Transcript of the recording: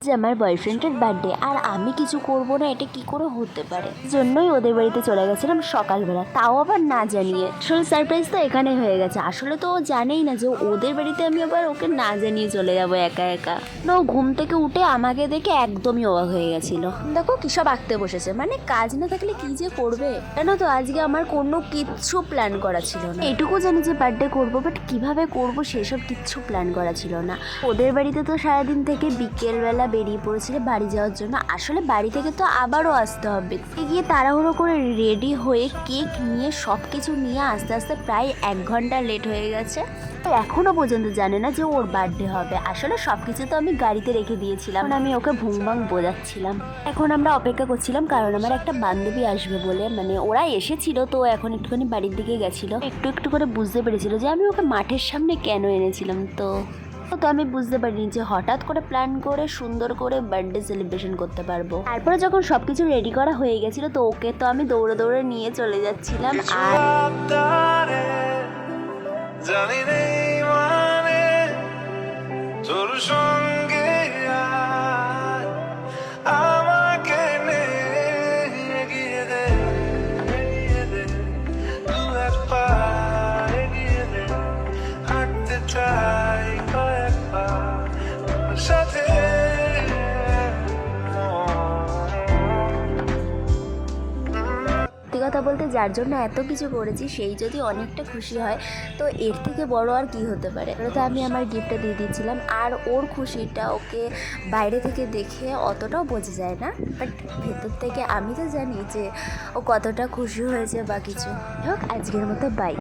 যে আমার বয়ফ্রেন্ডের বার্থডে আর আমি কিছু করব না, এটা কি করে হতে পারে? জন্যই ওদের বাড়িতে চলে গেছিলাম সকালবেলা, তাও আবার না জানিয়ে। আসলে সারপ্রাইজ তো এখানে হয়ে গেছে। আসলে তো ও জানেই না যে ওদের বাড়িতে আমি আবার ওকে না জানিয়ে চলে যাব একা একা। না, ও ঘুম থেকে উঠে আমাকে দেখে একদমই অবাক হয়ে গেছিল। দেখো কি সব আঁকতে বসেছে, মানে কাজ না থাকলে কি যে করবে। কেন তো আজকে আমার কোনো কিচ্ছু প্ল্যান করা ছিল না। এটুকু জানি যে বার্থডে করবো, বাট কিভাবে করবো সেসব কিচ্ছু প্ল্যান করা ছিল না। ওদের বাড়িতে তো সারাদিন থেকে বিকেলবেলা বেরিয়ে পড়েছিল বাড়ি যাওয়ার জন্য। আসলে বাড়ি থেকে তো আবারও আসতে হবে। গিয়ে তাড়াহুড়ো করে রেডি হয়ে কেক নিয়ে সব কিছু নিয়ে আস্তে আস্তে প্রায় 1 ঘন্টা লেট হয়ে গেছে। এখনো পর্যন্ত জানে না যে ওর বার্থডে হবে। আসলে সব কিছু তো আমি গাড়িতে রেখে দিয়েছিলাম, আমি ওকে ভুংভাং বোঝাচ্ছিলাম। এখন আমরা অপেক্ষা করছিলাম, কারণ আমার একটা বান্ধবী আসবে বলে, মানে ওরা এসেছিল তো এখন একটুখানি বাড়ির দিকে গেছিল। একটু একটু করে বুঝতে পেরেছিল যে আমি ওকে মাঠের সামনে কেন এনেছিলাম। তো আমি বুঝতে পারিনি যে হঠাৎ করে প্ল্যান করে সুন্দর করে বার্থডে সেলিব্রেশন করতে পারবো। তারপরে যখন সবকিছু রেডি করা হয়ে গেছিল, তো ওকে তো আমি দৌড়ে দৌড়ে নিয়ে চলে যাচ্ছিলাম। আর জানি নেই মানে তোর সঙ্গে আমাকে এগিয়ে দে দু এক পা এগিয়ে দে, হাঁটতে চাই কয়েক পা সাথে। কথা বলতে যার জন্য এত কিছু করেছি সেই যদি অনেকটা খুশি হয়, তো এর থেকে বড় আর কি হতে পারে। তো আমি আমার গিফটটা দিয়ে দিয়েছিলাম, আর ওর খুশিটা ওকে বাইরে থেকে দেখে অতটাও বোঝা যায় না, বাট ভেতর থেকে আমি তো জানি যে ও কতটা খুশি হয়েছে বা কিছু হোক। আজকের মতো বাই।